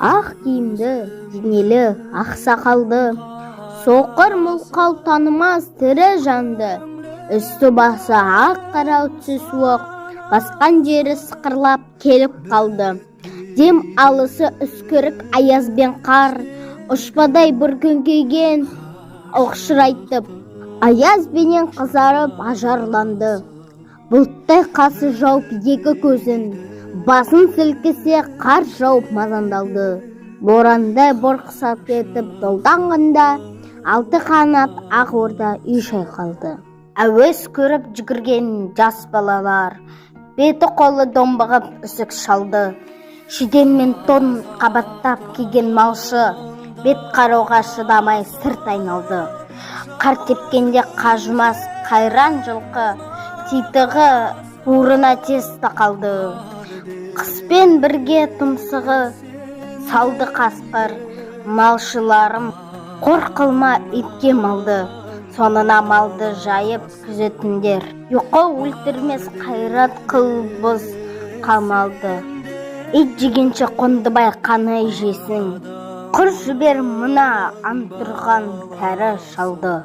Ақ киімді, денелі, ақ сақалды, соқыр мылқау танымас тірі жанды. Үсті басы ақ қара түсі суық, басқан жері сықырлап келіп қалды. Дем алысы үскірік аяз бен қар, ұшпадай бір күн күйген оқшырайтып, аяз бенен қызарып ажарланды. Бұлттай қасы жауып екі көзін, басын сілкісе қар жауып мазандалды. Борандай бұрқысап кетіп долданғанда, алты қанат ақ орда үй шайқалды. Әуес көріп жүгірген жас балалар, беті қолы домбығып үсік шалды. Шиден мен тон қабаттап киген малшы, бет қарауға шыдамай сырт айналды. Қар тепкенде қажымас қайран жылқы, титығы бұрына тез тақалды. Қыспен бірге тұмсығы салды қасқыр, малшыларым қор қылма итке малды. Сонына малды жайып күзетіндер, ұйқы өлтірмес қайрат қылбыз қалмалды. Ит жегенше Қондыбай қаны жесін, құр жібер мына антұрған кәрі шалды.